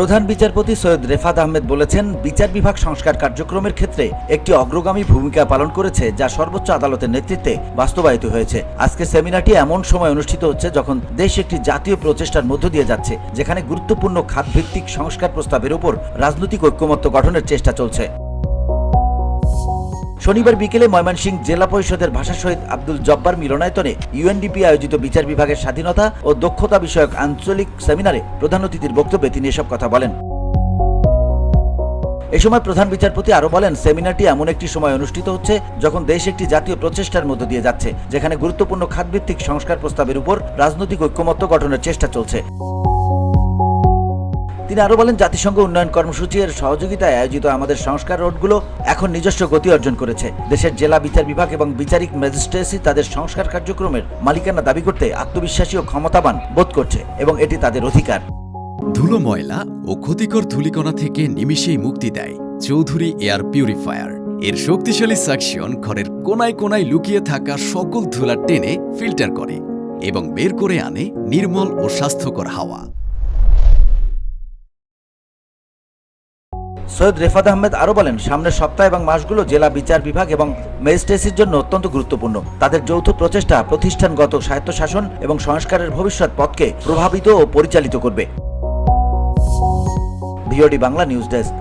প্রধান বিচারপতি সৈয়দ রেফাত আহমেদ বলেছেন, বিচার বিভাগ সংস্কার কার্যক্রমের ক্ষেত্রে একটি অগ্রগামী ভূমিকা পালন করেছে, যা সর্বোচ্চ আদালতের নেতৃত্বে বাস্তবায়িত হয়েছে। আজকে সেমিনারটি এমন সময় অনুষ্ঠিত হচ্ছে যখন দেশ একটি জাতীয় প্রচেষ্টার মধ্য দিয়ে যাচ্ছে, যেখানে গুরুত্বপূর্ণ খাতভিত্তিক সংস্কার প্রস্তাবের উপর রাজনৈতিক ঐক্যমত্য গঠনের চেষ্টা চলছে। শনিবার বিকেলে ময়মনসিংহ জেলা পরিষদের ভাষা শহীদ আব্দুল জব্বার মিলনায়তনে ইউএনডিপি আয়োজিত বিচার বিভাগের স্বাধীনতা ও দক্ষতা বিষয়ক আঞ্চলিক সেমিনারে প্রধান অতিথির বক্তব্যে তিনি এসব কথা বলেন। এ সময় প্রধান বিচারপতি আরো বলেন, সেমিনারটি এমন একটি সময় অনুষ্ঠিত হচ্ছে যখন দেশ একটি জাতীয় প্রচেষ্টার মধ্য দিয়ে যাচ্ছে, যেখানে গুরুত্বপূর্ণ খাতভিত্তিক সংস্কার প্রস্তাবের উপর রাজনৈতিক ঐক্যমত্য গঠনের চেষ্টা চলছে। তিনি আরো বলেন, জাতিসংঘ উন্নয়ন কর্মসূচি এর সহযোগিতায় আয়োজিত আমাদের সংস্কার রোডগুলো এখন নিজস্ব গতি অর্জন করেছে। দেশের জেলা বিচার বিভাগ এবং বিচারিক ম্যাজিস্ট্রেসি তাদের সংস্কার কার্যক্রমের মালিকানা দাবি করতে আত্মবিশ্বাসী ও ক্ষমতাবান বোধ করছে এবং এটি তাদের অধিকার। ধুলো, ময়লা ও ক্ষতিকর ধূলিকণা থেকে নিমিষেই মুক্তি দেয় চৌধুরী এয়ার পিউরিফায়ার। এর শক্তিশালী সাকশন ঘরের কোনায় কোনায় লুকিয়ে থাকা সকল ধুলা টেনে ফিল্টার করে এবং বের করে আনে নির্মল ও স্বাস্থ্যকর হাওয়া। সৈয়দ রেফাত আহমেদ আরো বলেন, সামনের সপ্তাহ এবং মাসগুলো জেলা বিচার বিভাগ এবং ম্যাজিস্ট্রেসির জন্য অত্যন্ত গুরুত্বপূর্ণ। তাদের যৌথ প্রচেষ্টা প্রতিষ্ঠানগত স্বায়ত্তশাসন এবং সংস্কারের ভবিষ্যৎ পথকে প্রভাবিত ও পরিচালিত করবে। VOD Bangla news desk.